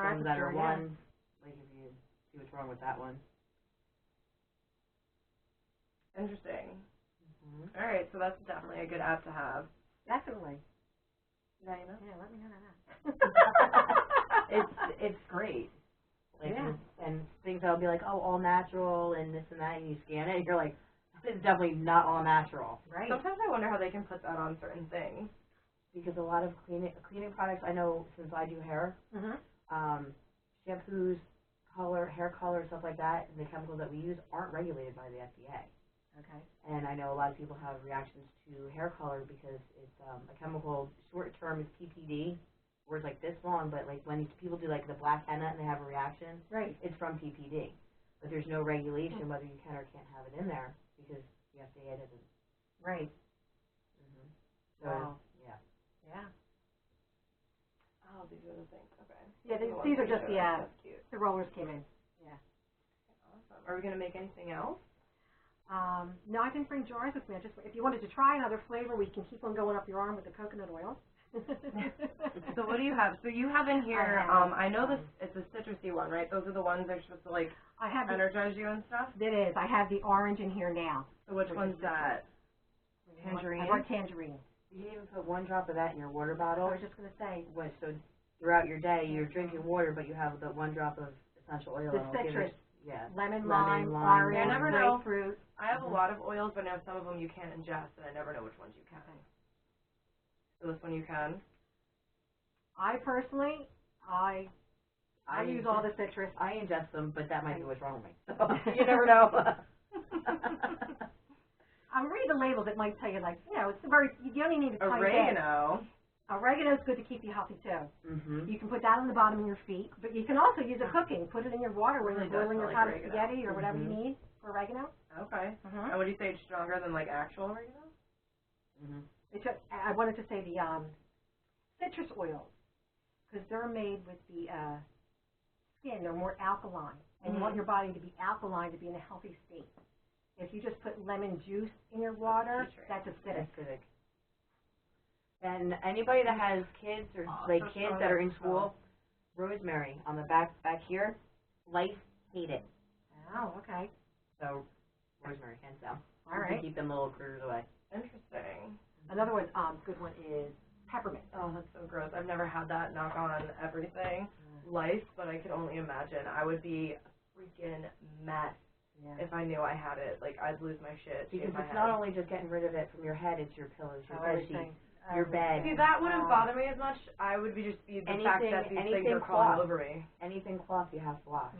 ones that are one, like if you see what's wrong with that one. Interesting. All right, so that's definitely a good app to have. Definitely. Now you know. Yeah, let me know that. It's great. Like, and things that'll be like, oh, all natural and this and that, and you scan it, and you're like, this is definitely not all natural. Right. Sometimes I wonder how they can put that on certain things. Because a lot of cleaning products, I know since I do hair, shampoos, hair color, stuff like that, and the chemicals that we use aren't regulated by the FDA. Okay. And I know a lot of people have reactions to hair color because it's a chemical, short term is PPD, where it's like this long, but like when people do like the black henna and they have a reaction, right, it's from PPD. But there's no regulation whether you can or can't have it in there because the FDA doesn't. Right. So, wow. Yeah. Oh, these are the things. Okay. Yeah, these are just the rollers came in. Yeah. Awesome. Are we gonna make anything else? No, I didn't bring jars with me. If you wanted to try another flavor, we can keep on going up your arm with the coconut oil. So what do you have? So you have in here, I know this, it's a citrusy one, right? Those are the ones that are supposed to like energize you and stuff? It is. I have the orange in here now. So which one's that? Tangerine? I want tangerine. You can even put 1 drop of that in your water bottle. I was just going to say. So throughout your day, you're drinking water, but you have the 1 drop of essential oil. The citrus. Lemon, lime, orange, I never know. grapefruit. I have a lot of oils, but I know some of them you can't ingest, and I never know which ones you can. So this one you can? I personally, I use all the citrus. I ingest them, but that might be what's wrong with me. So you never know. I read the labels. It might tell you, like, you only need a tiny oregano. Oregano is good to keep you healthy, too. You can put that on the bottom of your feet, but you can also use it cooking. Put it in your water when you're boiling your pot of spaghetti or whatever you need for oregano. Okay. And would you say it's stronger than, like, actual oregano? I wanted to say the citrus oils, because they're made with the skin. They're more alkaline, and you want your body to be alkaline to be in a healthy state. If you just put lemon juice in your water, that's acidic. And anybody that has kids or kids that are in school, rosemary on the back here, lice hate it. Oh, okay. So rosemary, hands down. All right. To keep them little critters away. Interesting. Another one, good one is peppermint. Oh, that's so gross. I've never had that, knock on everything. Lice, but I could only imagine. I would be a freaking mess if I knew I had it. Like, I'd lose my shit. Because it's not only just getting rid of it from your head, it's your pillows, your bed sheets, your bed. See, that wouldn't bother me as much. I would be just the fact that these things are crawling over me. Anything cloth you have to wash.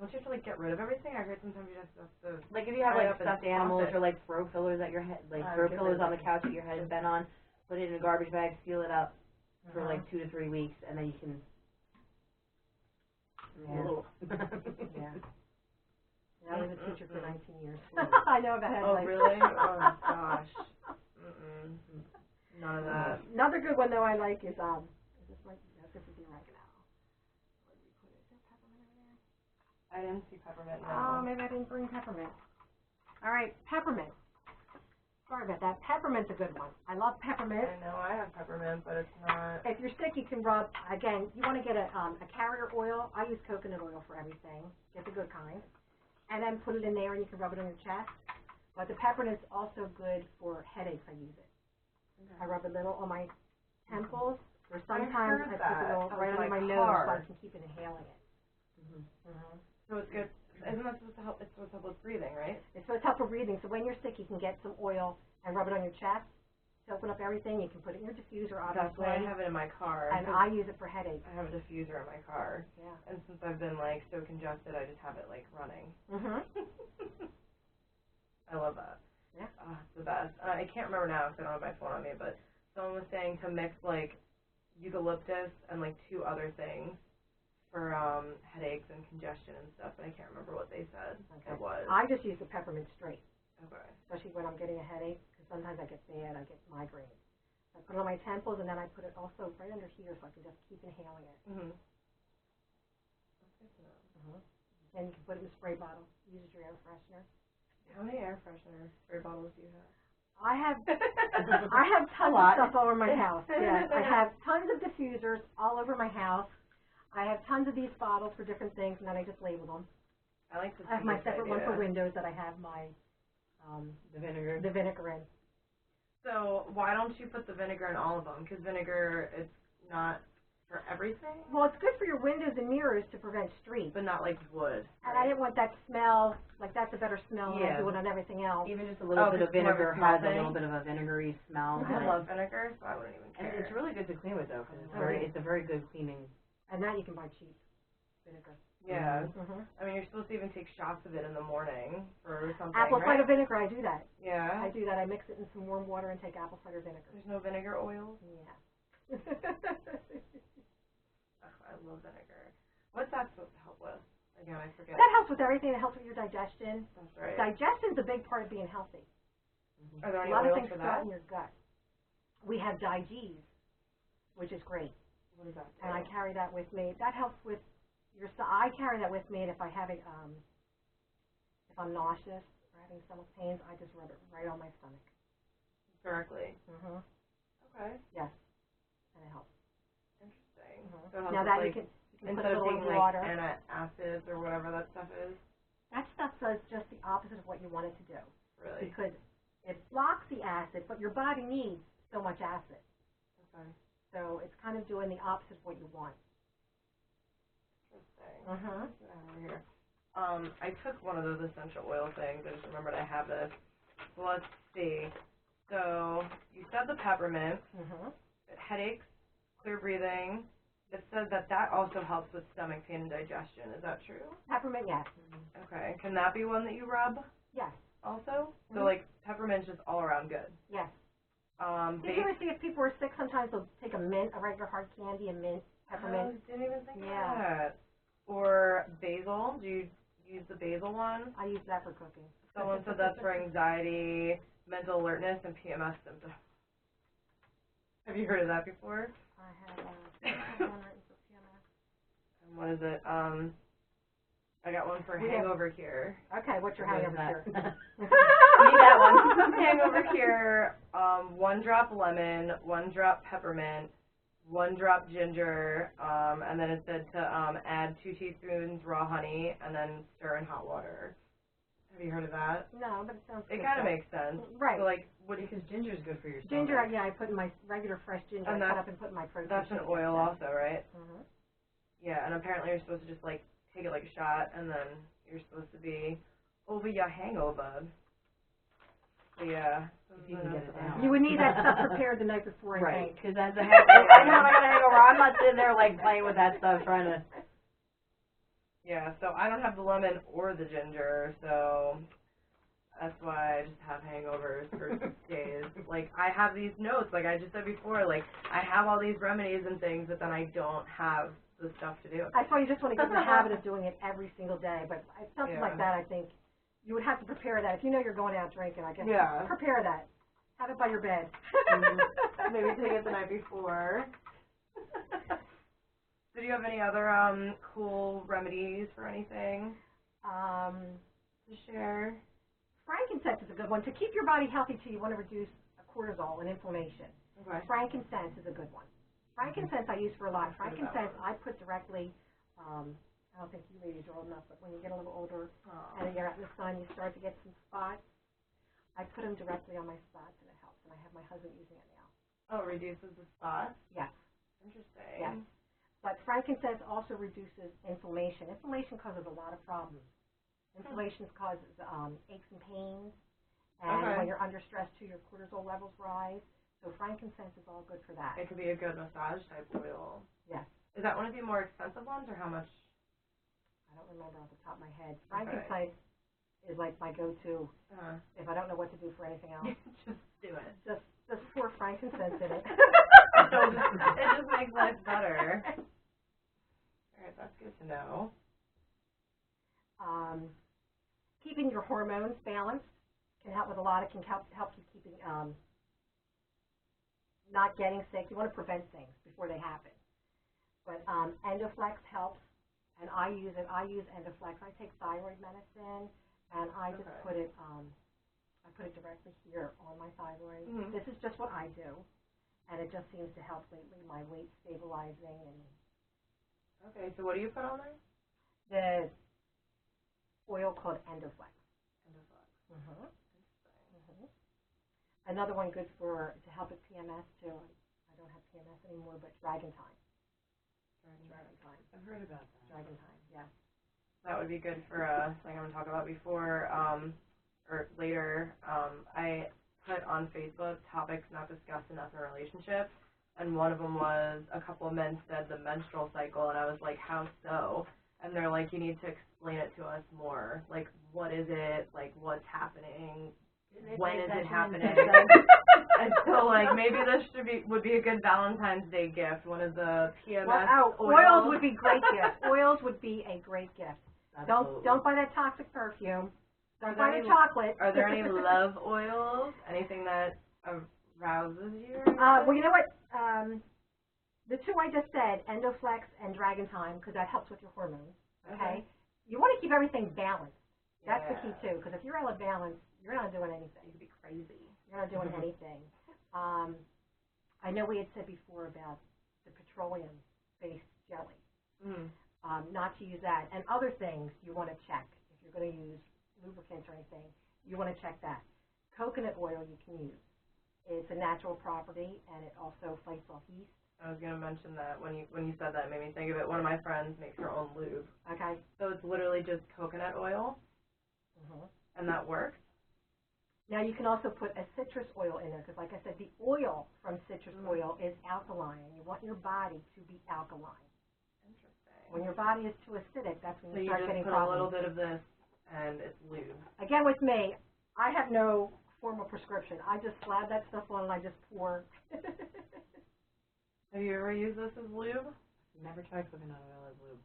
Don't you have to, like, get rid of everything? I heard sometimes you just have to... Like, if you have, like, stuffed animals or, like, throw pillows at your head, like, throw pillows on the couch that your head has been on, put it in a garbage bag, seal it up for, like, 2 to 3 weeks, and then you can... I was a teacher for 19 years. I know about head lice. Oh, really? Oh, gosh. None of that. Another good one, though, I like is, this is the oregano. Where did we put it? Is there peppermint in there? I didn't see peppermint, no. Oh, maybe I didn't bring peppermint. All right, peppermint. Sorry about that. Peppermint's a good one. I love peppermint. I know, I have peppermint, but it's not... If you're sick, you can rub, again, you want to get a carrier oil. I use coconut oil for everything. Get the good kind. And then put it in there, and you can rub it on your chest. But the peppermint's also good for headaches. I use it. I rub a little on my temples, or sometimes I put it all right under my nose so I can keep inhaling it. So it's good. Isn't that supposed to help? It's supposed to help with breathing, right? It's supposed to help with breathing. So when you're sick, you can get some oil and rub it on your chest to open up everything. You can put it in your diffuser, obviously. That's why I have it in my car. And I use it for headaches. I have a diffuser in my car. Yeah. And since I've been, like, so congested, I just have it, like, running. I love that. Yeah. Oh, it's the best. I can't remember now because I don't have my phone on me, but someone was saying to mix, like, eucalyptus and, like, 2 other things for headaches and congestion and stuff, and I can't remember what they said it was. I just use the peppermint straight. Okay. Especially when I'm getting a headache, because sometimes I get bad, I get migraines. I put it on my temples, and then I put it also right under here so I can just keep inhaling it. That's good to know. And you can put it in a spray bottle. Use your air freshener. How many air freshener spray bottles do you have? I have tons of stuff all over my house. Yes, I have tons of diffusers all over my house. I have tons of these bottles for different things, and then I just label them. I like to I have my separate one for windows that I have my The vinegar. the vinegar in. So why don't you put the vinegar in all of them? Because vinegar, it's not for everything, Well, it's good for your windows and mirrors to prevent streaks. but not like wood. And I didn't want that smell, like that's a better smell than I Yeah. do it on everything else. Even just a little bit of it's more of a vinegar smell has a thing? little bit of a vinegary smell. I love vinegar, so I wouldn't even And care. it's really good to clean with though, because Oh. it's a very good cleaning. And that you can buy cheap vinegar. Yeah. Mm-hmm. I mean, you're supposed to even take shots of it in the morning or something, Apple right? cider vinegar, I do that. Yeah. I do that. I mix it in some warm water and take apple cider vinegar. There's no vinegar oil. Yeah. Ugh, I love vinegar. What's that supposed to help with? Again, I forget. That helps with everything. It helps with your digestion. That's right. Digestion's a big part of being healthy. Are there A any lot of oils things for start that? in your gut. We have Digees, which is great, What does that do? and I carry that with me. That helps with your. I carry that with me, and if I have if I'm nauseous or having stomach pains, I just rub it right on my stomach. Directly. Mhm. Okay. Yes, and it helps. Interesting. Mhm. So it helps Now with, that like, you can put instead a of little taking in water. like antacids or whatever that stuff is. That stuff does just the opposite of what you want it to do, Really. because it blocks the acid, but your body needs so much acid. Okay. So it's kind of doing the opposite of what you want. Interesting. Mhm. Get out of here. I took one of those essential oil things. I just remembered I have this. So let's see. So you said the peppermint, Mhm. headaches, clear breathing. It says that also helps with stomach pain and digestion. Is that true? Peppermint, yes. Okay. Can that be one that you rub Yes. also? So Mhm. like peppermint's just all around good. Yes. Did you ever see if people are sick, sometimes they'll take a mint, a regular hard candy, a mint, peppermint. I didn't even think Yeah. of that. Or basil. Do you use the basil one? I use that for cooking. Someone said that's for anxiety, mental alertness, and PMS symptoms. Have you heard of that before? I have one written for PMS. And what is it? I got one for We have- hangover cure. Okay, what's your What is hangover that? cure? Need that one. Hangover cure, 1 drop lemon, 1 drop peppermint, 1 drop ginger, and then it said to add 2 teaspoons raw honey and then stir in hot water. Have you heard of that? No, but it sounds It good, kind of though. makes sense. Right. So like, what do you? Because ginger's good for your stomach. Ginger, yeah, I put in my regular fresh ginger. And I cut that's- up and put in my protein That's an shake. oil also, right? Mhm. Yeah, and apparently you're supposed to just like take it like a shot, and then you're supposed to be over your hangover. So yeah. If you can get it down. You would need that stuff prepared the night before, I Right, think. because as a hangover, I know when I got a hangover, I'm not sitting there like playing with that stuff, trying to. Yeah, so I don't have the lemon or the ginger, so that's why I just have hangovers for days. Like, I have these notes, like I just said before, like, I have all these remedies and things, but then I don't have the stuff to do. I thought you just want to get in the habit of doing it every single day, but something Yeah. like that, I think, you would have to prepare that. If you know you're going out drinking, I guess, Yeah. prepare that. Have it by your bed. Maybe take it the night before. So do you have any other cool remedies for anything to share? Frankincense is a good one. To keep your body healthy too, you want to reduce cortisol and inflammation. Okay. Frankincense is a good one. Frankincense I use for a lot. I've heard of that Frankincense one. I put directly, I don't think you ladies are old enough, but when you get a little older Oh. and you're out in the sun, you start to get some spots. I put them directly on my spots and it helps. And I have my husband using it now. Oh, it reduces the spots? Yes. Interesting. Yes. But frankincense also reduces inflammation. Inflammation causes a lot of problems. Inflammation causes aches and pains, and Okay. when you're under stress too, your cortisol levels rise. So frankincense is all good for that. It could be a good massage type oil. Yes. Is that one of the more expensive ones, or how much? I don't remember off the top of my head. Frankincense is like my go-to if I don't know what to do for anything else. Just do it. Just pour frankincense in it. It just makes life better. All right, that's good to know. Keeping your hormones balanced can help with a lot. It can help you keeping not getting sick. You want to prevent things before they happen. But Endoflex helps, and I use it. I use Endoflex. I take thyroid medicine, and I just put it. I put it directly here on my thyroid. Mhm. This is just what I do, and it just seems to help lately. My weight stabilizing, and Okay, so what do you put on there? The oil called Endoflex. Endoflex. Mm-hmm. Mm-hmm. Another one good to help with PMS too. I don't have PMS anymore, but Dragon Time. Dragon Time. I've heard about that. Dragon Time, yes. That would be good for something I'm going to talk about before or later. I put on Facebook topics not discussed enough in a relationship, and one of them was a couple of men said the menstrual cycle, and I was like, how so? And they're like, you need to explain it to us more. Like, what is it? Like, what's happening? When is it happening? And so, like, maybe this would be a good Valentine's Day gift. One of the PMS oils would be great gifts. Oils would be a great gift. Absolutely. Don't buy that toxic perfume. Don't buy the chocolate. Are there any love oils? Anything that arouses you? Well, you know what? The two I just said, Endoflex and Dragon Time, because that helps with your hormones. Okay? You want to keep everything balanced. That's the key too. Because if you're out of balance, you're not doing anything. You could be crazy. You're not doing anything. I know we had said before about the petroleum-based jelly. Not to use that. And other things you want to check. If you're going to use lubricants or anything, you want to check that. Coconut oil you can use. It's a natural property, and it also fights off yeast. I was going to mention that when you said that, it made me think of it. One of my friends makes her own lube. Okay. So it's literally just coconut oil, and that works? Now you can also put a citrus oil in there, because like I said, the oil from citrus oil is alkaline, and you want your body to be alkaline. Interesting. When your body is too acidic, that's when you start getting put problems. a little bit of this, and it's lube. Again, with me, I have no formal prescription. I just slab that stuff on, and I just pour. Have you ever used this as lube? Never tried coconut oil as lube.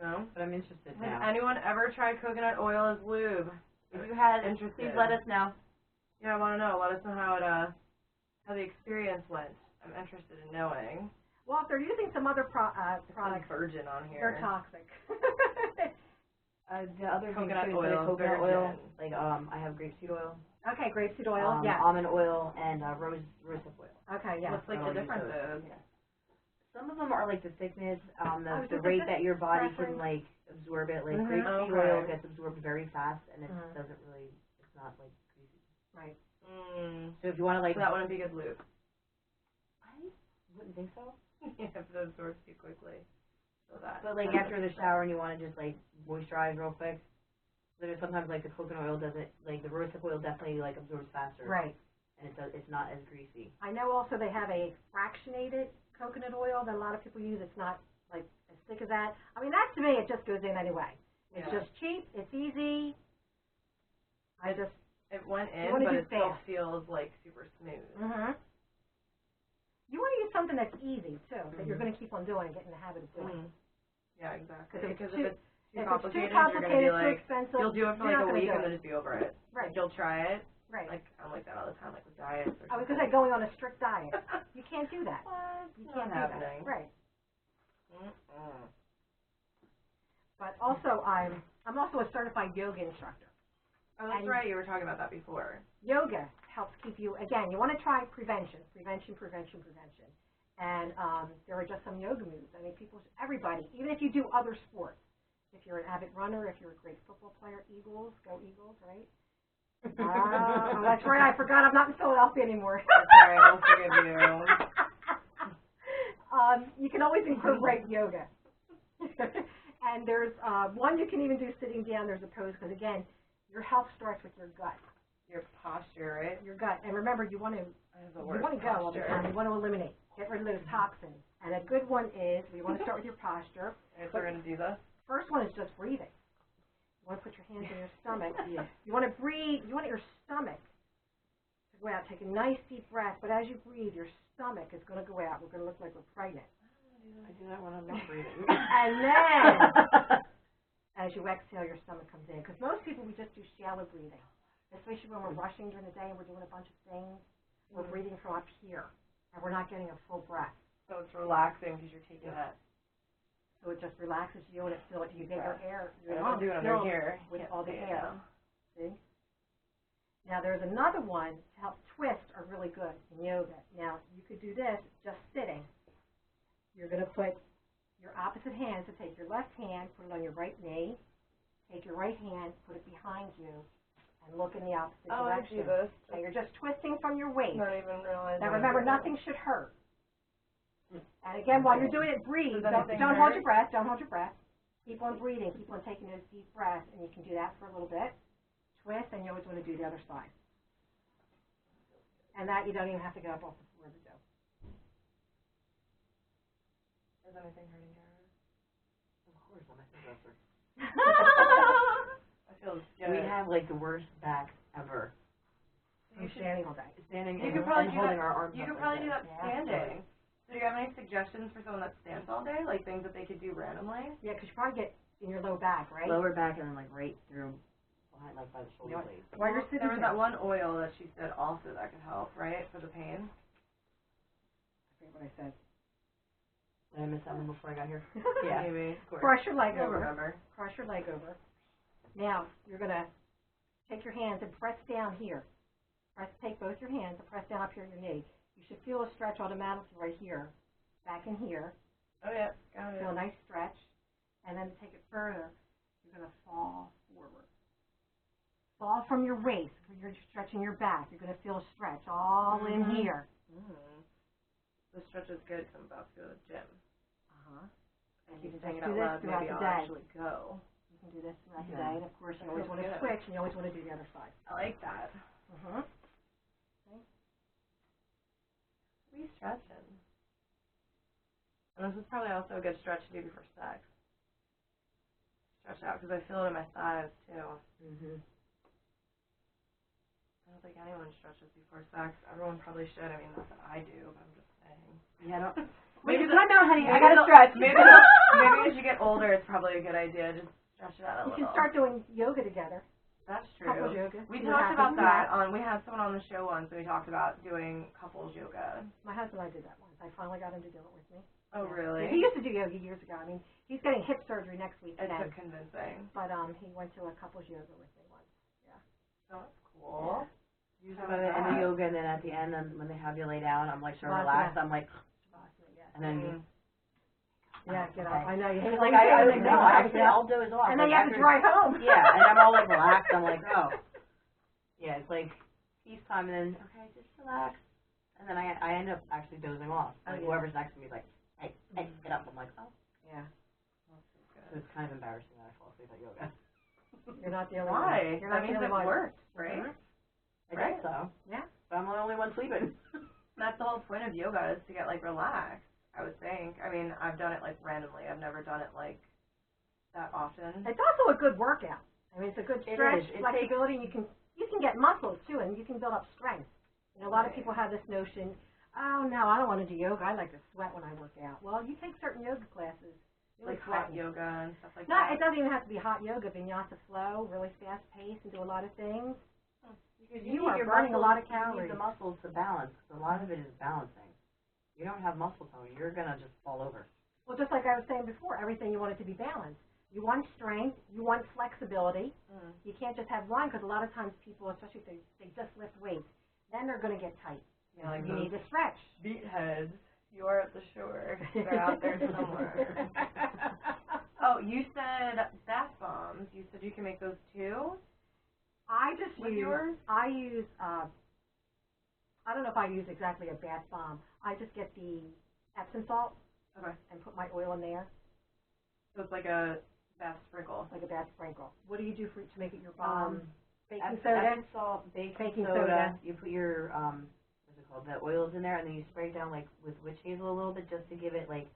No? But I'm interested Has now. anyone ever tried coconut oil as lube? If you had, Interested. please let us know. Yeah, I want to know. Let us know how the experience went. I'm interested in knowing. Well, if they're using some other It says products, virgin on they're here. toxic. The other thing Coconut too, oil, coconut oil, virgin. like I have grapeseed oil, Okay, grapeseed oil, yeah. almond oil, and rosehip oil. Okay, yeah. What's like the differences? Yeah. Some of them are like the thickness, was the just rate a that your body preference. can like absorb it. Like Mhm. grapeseed Okay. oil gets absorbed very fast, and it Mhm. doesn't really. It's not like greasy. Right. Mm. So if you want to like, So that wouldn't be good lube. I wouldn't think so. Yeah, if it absorbs too quickly. So that. But like after the shower and you want to just like moisturize real quick, there's sometimes like the coconut oil doesn't, like the rosehip oil definitely like absorbs faster. Right. And it's not as greasy. I know also they have a fractionated coconut oil that a lot of people use. It's not like as thick as that. I mean, that to me, it just goes in anyway. It's Yeah. just cheap. It's easy. It went You in, wanna but do it still fast. feels like super smooth. You want to use something that's easy too, that you're going to keep on doing and get in the habit of doing. Yeah, exactly. Because Because if it's too if complicated, it's too you're gonna be too like, expensive, you'll do it for you're like not a gonna week do and it. then just be over it. Right. Like you'll try it. Right. Like I'm like that all the time, like with diets or I was something. going to say going on a strict diet. You can't do that. What? You Not can't do happening. that. Right. Mm-mm. But also, I'm also a certified yoga instructor. Oh, that's And- right. You were talking about that before. Yoga helps keep you, again, you want to try prevention. And there are just some yoga moves. I mean, everybody, even if you do other sports, if you're an avid runner, if you're a great football player, Eagles, go Eagles, right? Oh, that's right. I forgot I'm not in Philadelphia anymore. That's all right. We'll forgive you. You can always incorporate yoga. And there's one you can even do sitting down. There's a pose because, again, your health starts with your gut. Your posture, right? Your gut. And remember, you want to I have the go word all the posture. time. You want to eliminate. Get rid of those toxins. And a good one is, we want to start with your posture. Okay, so we're gonna do this. First one is just breathing. You want to put your hands in your stomach. You want to breathe. You want your stomach to go out. Take a nice deep breath. But as you breathe, your stomach is going to go out. We're going to look like we're pregnant. I do that when I'm not breathing. And then, as you exhale, your stomach comes in. Because most people, we just do shallow breathing. Especially when we're rushing during the day and we're doing a bunch of things. We're breathing from up here. And we're not getting a full breath. So it's relaxing because you're taking that. So it just relaxes you and it feels like you get your air. I don't do it under here. With Can't all the see it air. now. See? Now there's another one to help twist are really good in yoga. Now you could do this just sitting. You're going to put your opposite hand, so take your left hand, put it on your right knee, take your right hand, put it behind you, and look in the opposite direction. I do this. And you're just twisting from your waist. Not even realizing. Now remember, nothing should hurt. And again, while you're doing it, breathe. Does anything Don't hold hurt? your breath. Don't hold your breath. Keep on breathing. Keep on taking those deep breaths, and you can do that for a little bit. Twist, and you always want to do the other side. And that you don't even have to get up off the floor to do. Is anything hurting, Kara? Of course, I'm a hairdresser. I feel good. We have like the worst backs ever. I'm standing all day. Standing You and, could probably and do holding that. our arms You up could like probably do this. that standing. So do you have any suggestions for someone that stands all day, like things that they could do randomly? Yeah, because you probably get in your low back, right? Lower back and then like right through, behind, like by the shoulder You know, blades. while you're sitting There was there. that one oil that she said also that could help, right, for the pain. I forget what I said. Did I miss that one before I got here? Yeah, Yeah. maybe. Of course. Cross your leg You'll over. remember. Cross your leg over. Now, you're going to take your hands and press down here. Take both your hands and press down up here at your knee. You should feel a stretch automatically right here, back in here. Oh yeah, got it. Feel a nice stretch. And then to take it further, you're going to fall forward. Fall from your waist, where you're stretching your back. You're going to feel a stretch all in here. Mm-hmm. This stretch is good because I'm about to go to the gym. Uh-huh. And You keep can saying it just do out this loud, throughout maybe the I'll day. actually go. You can do this throughout the Yeah. day. And, of course, you That always feels want to good. switch, and you always want to do the other side. I like that. Mm-hmm. We stretching. And this is probably also a good stretch to do before sex. Stretch out because I feel it in my thighs too. Mhm. I don't think anyone stretches before sex. Everyone probably should. I mean, not that I do, but I'm just saying. Yeah, I don't. Maybe Wait, time out, honey. I maybe gotta the- stretch. Maybe as you get older, it's probably a good idea. Just stretch it out a You little. can start doing yoga together. That's Couples true. yoga. We See what talked about happens. that we had someone on the show once and we talked about doing couples yoga. My husband and I did that once. I finally got him to do it with me. Oh, Yeah. really? He used to do yoga years ago. I mean, he's getting hip surgery next week It again. took convincing. But he went to a couples yoga with me once. Oh, that's cool. Usually by the end of yoga, and then at the end, when they have you lay down, I'm like so Shavasana. relaxed. I'm like, Shavasana, yes. and then Yeah, get up. okay. I know you hate like I was like, no, I actually I'll doze off. And then like, you have to after- drive home. Yeah, and I'm all like relaxed. I'm like, oh, yeah, it's like peace time, and then okay, just relax, and then I end up actually dozing off. Oh, Like yeah. whoever's next to me is like, hey, get up. I'm like, oh. Yeah. So it's kind of embarrassing that I fall asleep at yoga. You're not the only Why? one. You're not That the means only it one. worked, right? Mhm. I guess so. Yeah. But I'm the only one sleeping. That's the whole point of yoga is to get like relaxed, I would think. I mean, I've done it like randomly. I've never done it like that often. It's also a good workout. I mean, it's a good It stretch, is. It flexibility, and you can get muscles too, and you can build up strength. You know, a lot of Right. people have this notion, oh no, I don't want to do yoga. I like to sweat when I work out. Well, you take certain yoga classes, really Like hot sweating. yoga and stuff like No, that. it doesn't even have to be hot yoga. Vinyasa flow, really fast paced, and do a lot of things. Because You need are your burning a muscles- lot of You need calories. the muscles to balance. 'Cause a lot of it is balancing. You don't have muscle tone, you're gonna just fall over. Well, just like I was saying before, everything you want it to be balanced. You want strength, you want flexibility. Mm. You can't just have one, because a lot of times people, especially if they just lift weights, then they're going to get tight. You know, like You those need to stretch. beatheads. You are at the shore. They're out there somewhere. Oh, you said bath bombs. You said you can make those too? I just With use, yours? I use, I don't know if I use exactly a bath bomb. I just get the Epsom salt Okay. and put my oil in there, So it's like a bath sprinkle. like a bath sprinkle. What do you do to make it your bomb? Baking Epsom soda? salt, Baking soda. soda. You put your what's it called? The oils in there, and then you spray it down like with witch hazel a little bit, just to give it like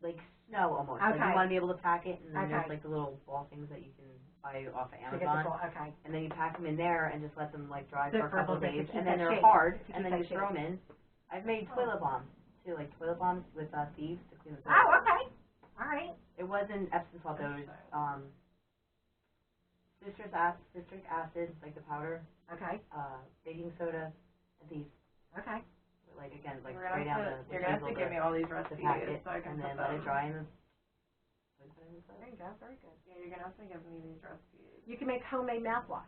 like snow almost. Like Okay. you want to be able to pack it, and then Okay. there's like the little ball things that you can buy off of To get the Amazon. ball, okay. And then you pack them in there and just let them like dry Sit for a for a couple of little bit days, to keep and then that they're shape, hard, to keep and then that you throw shape. them in. I've made toilet bombs too, like toilet bombs with thieves to clean the toilet. Oh, okay. All right. It wasn't Epsom salt, though. It was citric acid, like the powder, Okay. baking soda, and these. Okay. Like again, like You're spray down the you're gonna have to give me all these to recipes pack it, so I can and put then them. let it dry in the. There you go. Very good. Yeah, you're gonna have to give me these recipes. You can make homemade mouthwash.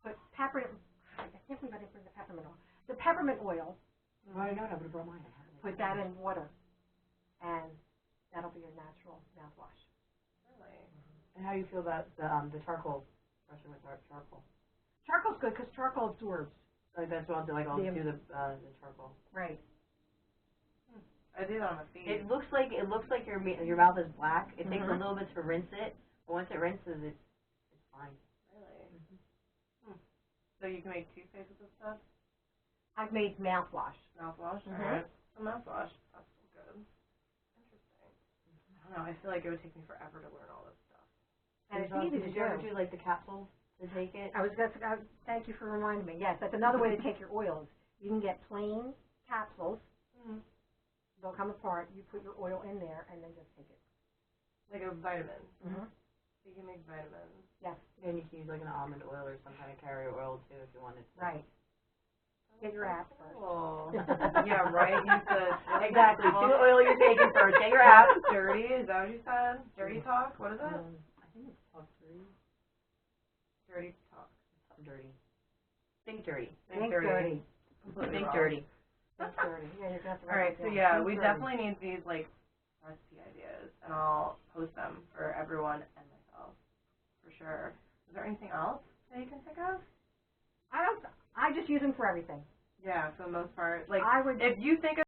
Put peppermint. I can't believe I didn't bring the peppermint oil. The peppermint oil. Well, I know, I would have brought mine. I haven't. Put that in water, and That'll be your natural mouthwash. Really? And how do you feel about the charcoal, brushing with charcoal? Charcoal's good because charcoal absorbs. Like that's what I'll do, like I'll The- do the charcoal. Right. I do that on my feet. It looks like your mouth is black. It takes a Mhm. little bit to rinse it, but once it rinses, it's fine. Really? So you can make toothpaste with this stuff? I've made mouthwash. Mouthwash? Mhm. Alright. So mouthwash. That's so good. Interesting. I don't know. I feel like it would take me forever to learn all this stuff. And it's easy to Did you ever do. do like the capsules to take it? Thank you for reminding me. Yes, that's another way to take your oils. You can get plain capsules. Mm-hmm. They'll come apart. You put your oil in there and then just take it. Like a vitamin. Mm-hmm. So you can make vitamins. Yes. And you can use like an almond oil or some kind of carrier oil too if you wanted to. Right. Get your apps first. Cool. Yeah, right. Use the Exactly. See what oil you're taking first. Get your apps. Dirty? Is that what you said? Dirty talk? What is it? I think it's talk dirty. Dirty talk. Something dirty. Think dirty. Think dirty. Completely Think wrong. dirty. Think dirty. Yeah, you're gonna have to All write right, it so down. yeah, Think we dirty. definitely need these like recipe ideas, and I'll post them for everyone and myself for sure. Is there anything else that you can think of? I just use them for everything. Yeah, for the most part, like I would if you think of